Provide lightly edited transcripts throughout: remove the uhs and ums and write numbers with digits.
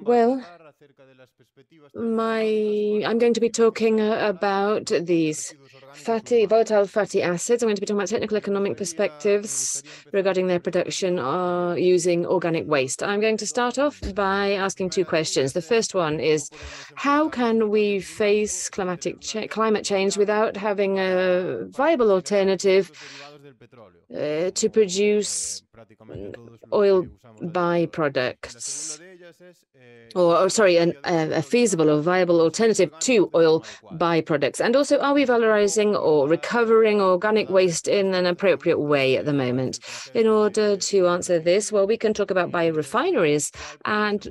Well, I'm going to be talking about these volatile fatty acids. I'm going to be talking about technical economic perspectives regarding their production using organic waste. I'm going to start off by asking two questions. The first one is, how can we face climate change without having a viable alternative to produce oil byproducts, or sorry, a feasible or viable alternative to oil byproducts? And also, are we valorizing or recovering organic waste in an appropriate way at the moment? In order to answer this, well, we can talk about biorefineries, and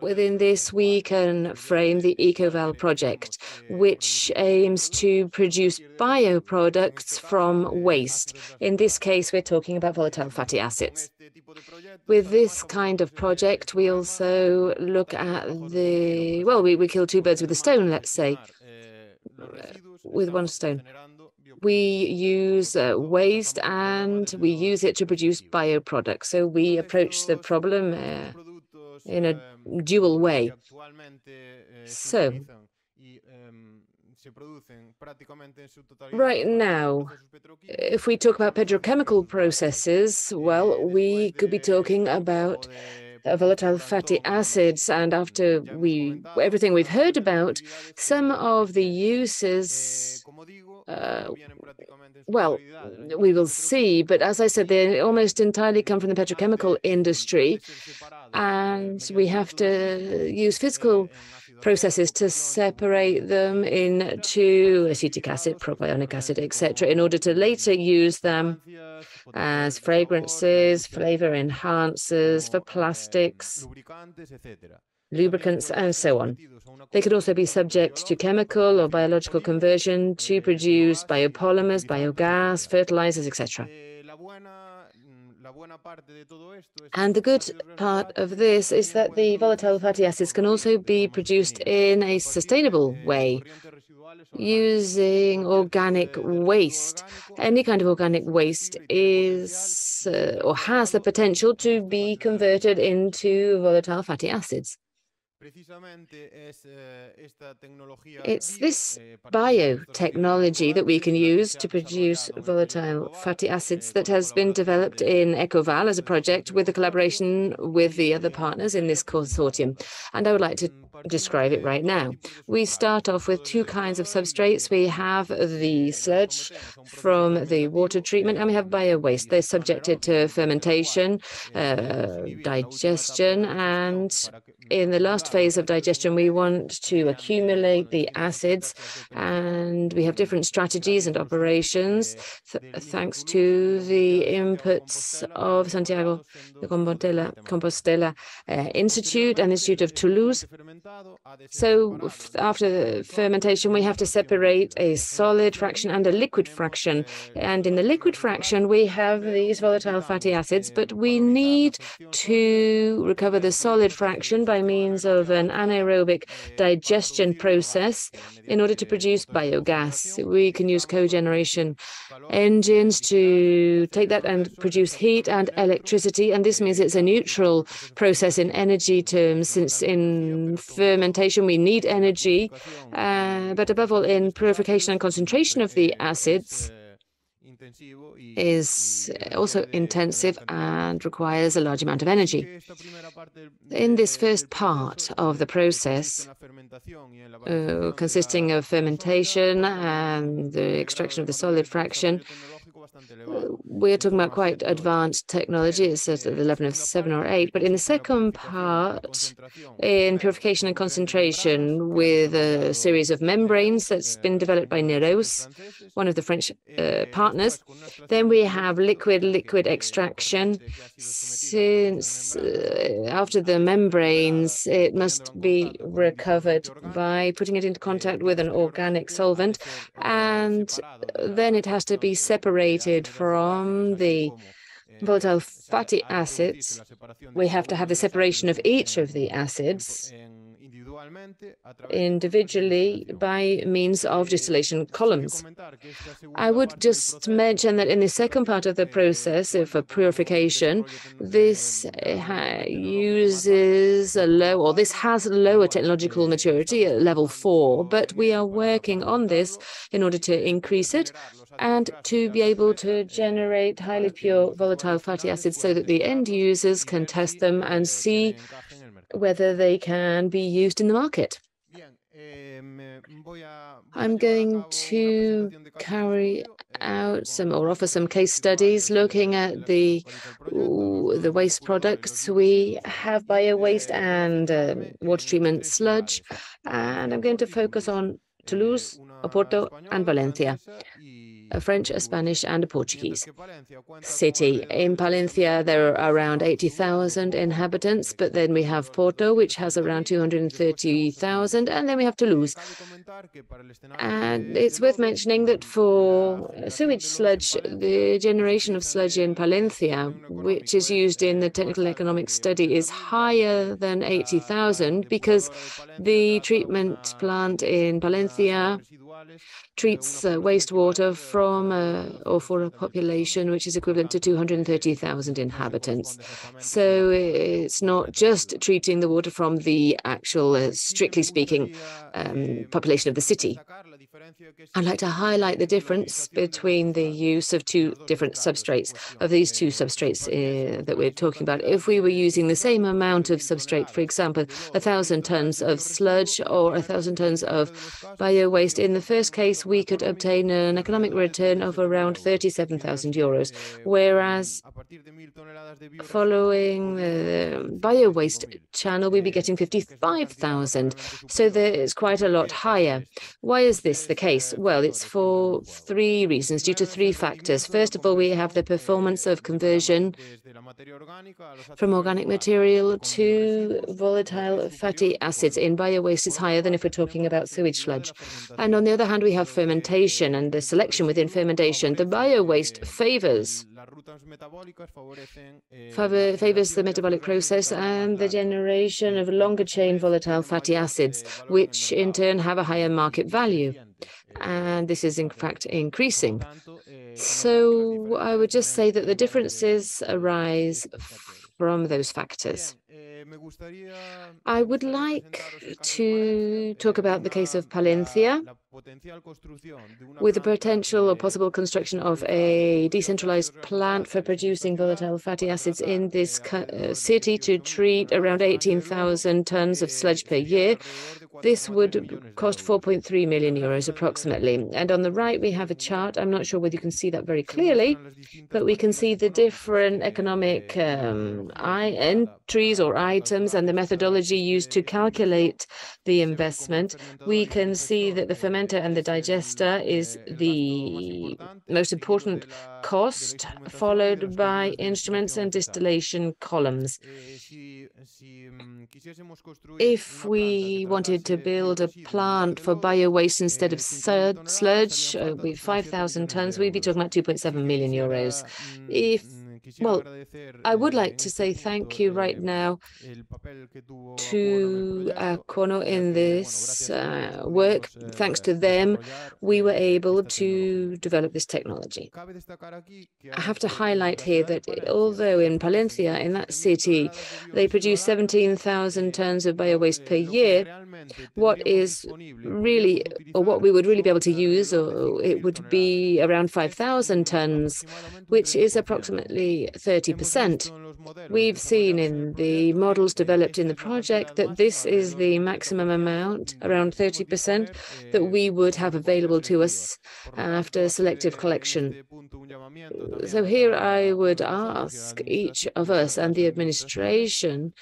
within this, we can frame the ECOVAL project, which aims to produce bioproducts from waste. In this case, we're talking about volatile fatty acids. With this kind of project, we also look at we kill two birds with a stone, let's say, with one stone. We use waste and we use it to produce bioproducts. So we approach the problem in a dual way. So right now, if we talk about petrochemical processes, well, we could be talking about volatile fatty acids, and after everything we've heard about, some of the uses, well, we will see, but as I said, they almost entirely come from the petrochemical industry, and we have to use physical processes to separate them into acetic acid, propionic acid, etc., in order to later use them as fragrances, flavor enhancers for plastics, lubricants, and so on. They could also be subject to chemical or biological conversion to produce biopolymers, biogas, fertilizers, etc. And the good part of this is that the volatile fatty acids can also be produced in a sustainable way, using organic waste. Any kind of organic waste is or has the potential to be converted into volatile fatty acids. It's this biotechnology that we can use to produce volatile fatty acids that has been developed in ECOVAL as a project with a collaboration with the other partners in this consortium. And I would like to describe it right now. We start off with two kinds of substrates. We have the sludge from the water treatment, and we have bio-waste. They're subjected to fermentation, digestion, and in the last phase of digestion, we want to accumulate the acids, and we have different strategies and operations thanks to the inputs of Santiago de Compostela Institute and Institute of Toulouse. So after fermentation, we have to separate a solid fraction and a liquid fraction. And in the liquid fraction, we have these volatile fatty acids, but we need to recover the solid fraction by means of an anaerobic digestion process in order to produce biogas. We can use cogeneration engines to take that and produce heat and electricity, and this means it's a neutral process in energy terms, since in fermentation we need energy, but above all in purification and concentration of the acids is also intensive and requires a large amount of energy. In this first part of the process, consisting of fermentation and the extraction of the solid fraction, we're talking about quite advanced technology. It's at the level of 7 or 8. But in the second part, in purification and concentration, with a series of membranes that's been developed by Neros, one of the French partners, then we have liquid extraction. Since after the membranes, it must be recovered by putting it into contact with an organic solvent, and then it has to be separated from the volatile fatty acids. We have to have the separation of each of the acids individually by means of distillation columns. I would just mention that in the second part of the process for purification, this uses a low, or this has lower technological maturity at level 4, but we are working on this in order to increase it and to be able to generate highly pure volatile fatty acids so that the end users can test them and see whether they can be used in the market. I'm going to carry out some or offer some case studies looking at the waste products. We have bio-waste and water treatment sludge, and I'm going to focus on Toulouse, Oporto, and Valencia, a French, a Spanish, and a Portuguese city. In Palencia, there are around 80,000 inhabitants, but then we have Porto, which has around 230,000, and then we have Toulouse. And it's worth mentioning that for sewage sludge, the generation of sludge in Palencia, which is used in the technical economic study, is higher than 80,000 because the treatment plant in Palencia treats wastewater from or for a population which is equivalent to 230,000 inhabitants. So it's not just treating the water from the actual, strictly speaking, population of the city. I'd like to highlight the difference between the use of two different substrates, of these two substrates that we're talking about. If we were using the same amount of substrate, for example, 1,000 tons of sludge or 1,000 tons of bio-waste, in the first case, we could obtain an economic return of around 37,000 euros, whereas following the bio-waste channel, we'd be getting 55,000. So there is quite a lot higher. Why is this the case? Well, it's for three reasons, due to three factors. First of all, we have the performance of conversion from organic material to volatile fatty acids in bio-waste is higher than if we're talking about sewage sludge. And on the other hand, we have fermentation and the selection within fermentation. The bio-waste favors the metabolic process and the generation of longer chain volatile fatty acids, which in turn have a higher market value. And this is in fact increasing. So I would just say that the differences arise from those factors. I would like to talk about the case of Palencia, with the potential or possible construction of a decentralized plant for producing volatile fatty acids in this city to treat around 18,000 tons of sludge per year. This would cost 4.3 million euros approximately. And on the right, we have a chart. I'm not sure whether you can see that very clearly, but we can see the different economic entries or items and the methodology used to calculate the investment. We can see that the fermenter and the digester is the most important cost, followed by instruments and distillation columns. If we wanted to build a plant for bio-waste instead of sludge with 5,000 tons, we'd be talking about 2.7 million euros. Well, I would like to say thank you right now to Kono in this work. Thanks to them, we were able to develop this technology. I have to highlight here that although in Palencia, in that city, they produce 17,000 tons of bio-waste per year, what is really, or what we would really be able to use, or it would be around 5,000 tons, which is approximately 30%. We've seen in the models developed in the project that this is the maximum amount, around 30%, that we would have available to us after selective collection. So here I would ask each of us and the administration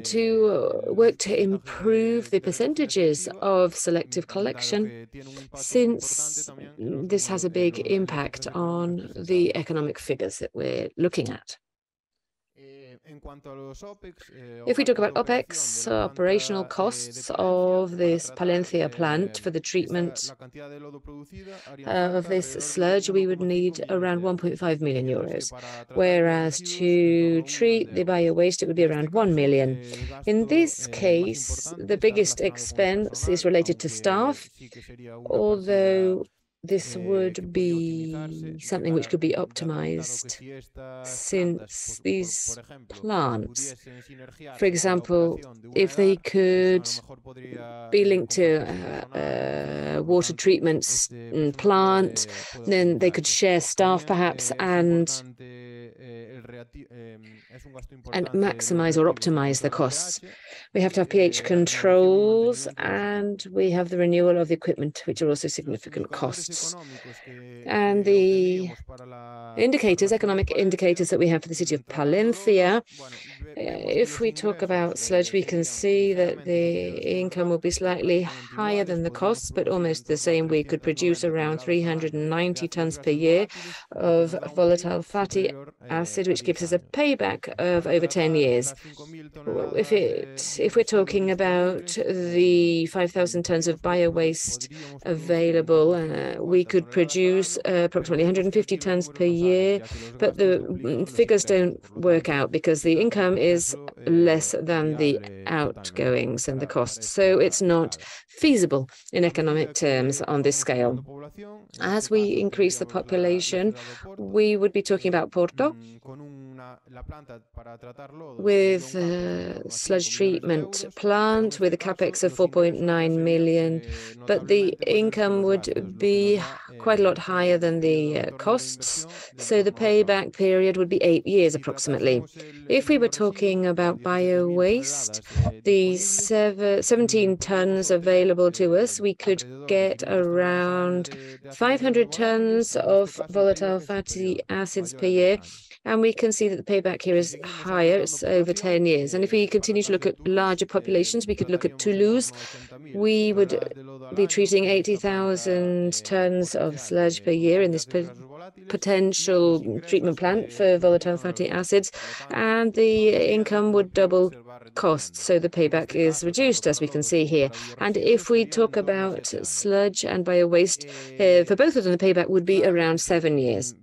to work to improve the percentages of selective collection, since this has a big impact on the economic figures that we're looking at. If we talk about OPEX, operational costs of this Palencia plant for the treatment of this sludge, we would need around 1.5 million euros, whereas to treat the bio-waste, it would be around 1 million. In this case, the biggest expense is related to staff, although this would be something which could be optimized since these plants, for example, if they could be linked to a water treatment plant, then they could share staff perhaps and maximize or optimize the costs. We have to have pH controls, and we have the renewal of the equipment, which are also significant costs. And the indicators, economic indicators that we have for the city of Palencia, if we talk about sludge, we can see that the income will be slightly higher than the costs, but almost the same. We could produce around 390 tons per year of volatile fatty acid, which gives us a payback of over 10 years. If we're talking about the 5,000 tons of bio-waste available, we could produce approximately 150 tons per year, but the figures don't work out because the income is less than the outgoings and the costs. So it's not feasible in economic terms on this scale. As we increase the population, we would be talking about Porto with a sludge treatment plant with a capex of 4.9 million, but the income would be quite a lot higher than the costs, so the payback period would be 8 years approximately. If we were talking about bio-waste, the 17 tons available to us, we could get around 500 tons of volatile fatty acids per year, and we can see that the payback here is higher. It's over 10 years. And if we continue to look at larger populations, we could look at Toulouse. We would be treating 80,000 tons of sludge per year in this potential treatment plant for volatile fatty acids, and the income would double costs, so the payback is reduced, as we can see here. And if we talk about sludge and bio-waste, for both of them, the payback would be around 7 years.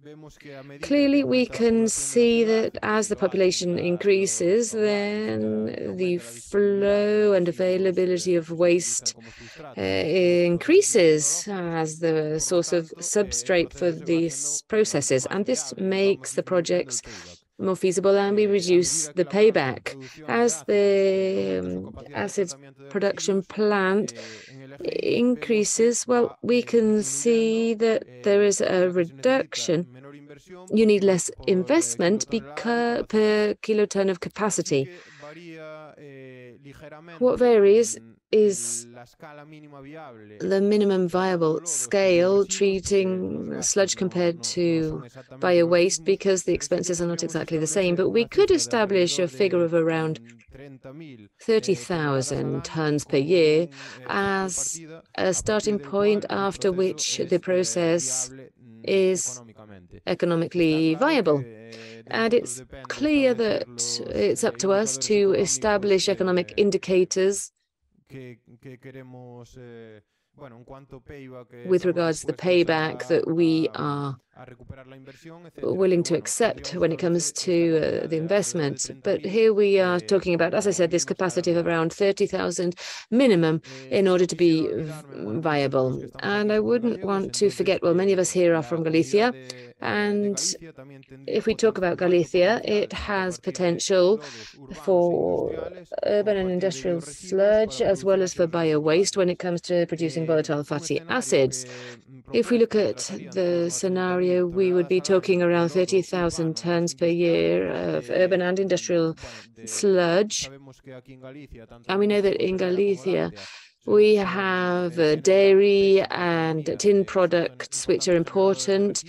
Clearly, we can see that as the population increases, then the flow and availability of waste increases as the source of substrate for these processes, and this makes the projects more feasible, and we reduce the payback. As the acids production plant increases, well, we can see that there is a reduction. You need less investment per kiloton of capacity. What varies is the minimum viable scale treating sludge compared to bio-waste, because the expenses are not exactly the same. But we could establish a figure of around 30,000 tons per year as a starting point, after which the process is economically viable. And it's clear that it's up to us to establish economic indicators with regards to the payback that we are willing to accept when it comes to the investment. But here we are talking about, as I said, this capacity of around 30,000 minimum in order to be viable. And I wouldn't want to forget, well, many of us here are from Galicia, and if we talk about Galicia, it has potential for urban and industrial sludge as well as for bio-waste when it comes to producing volatile fatty acids. If we look at the scenario, we would be talking around 30,000 tons per year of urban and industrial sludge. And we know that in Galicia, we have dairy and tin products, which are important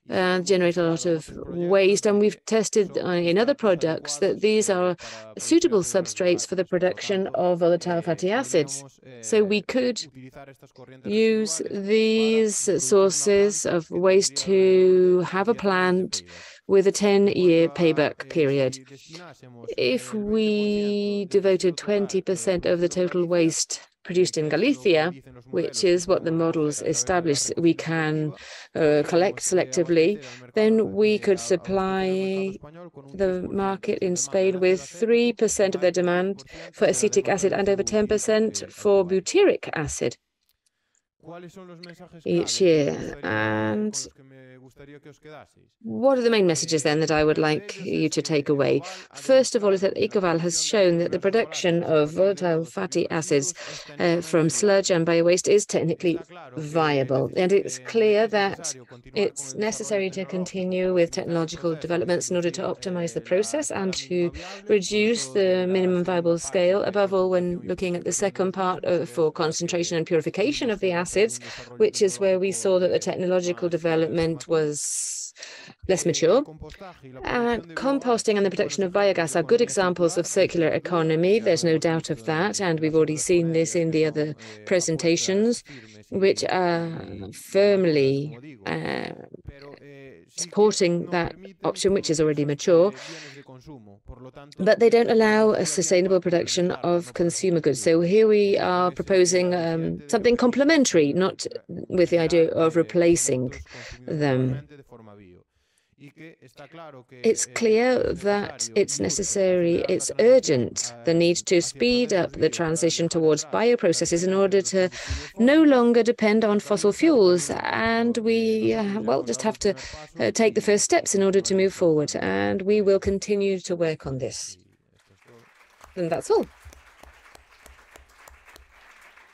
and generate a lot of waste. And we've tested in other products that these are suitable substrates for the production of volatile fatty acids. So we could use these sources of waste to have a plant with a 10-year payback period. If we devoted 20% of the total waste produced in Galicia, which is what the models establish, we can collect selectively, then we could supply the market in Spain with 3% of their demand for acetic acid and over 10% for butyric acid each year. And what are the main messages then that I would like you to take away? First of all, is that ECOVAL has shown that the production of volatile fatty acids from sludge and biowaste is technically viable. And it's clear that it's necessary to continue with technological developments in order to optimize the process and to reduce the minimum viable scale, above all when looking at the second part for concentration and purification of the acids, which is where we saw that the technological development was less mature. And composting and the production of biogas are good examples of circular economy. There's no doubt of that. And we've already seen this in the other presentations, which are firmly supporting that option, which is already mature. But they don't allow a sustainable production of consumer goods. So here we are proposing something complementary, not with the idea of replacing them. It's clear that it's necessary, it's urgent, the need to speed up the transition towards bioprocesses in order to no longer depend on fossil fuels. And we, well, just have to take the first steps in order to move forward. And we will continue to work on this. And that's all.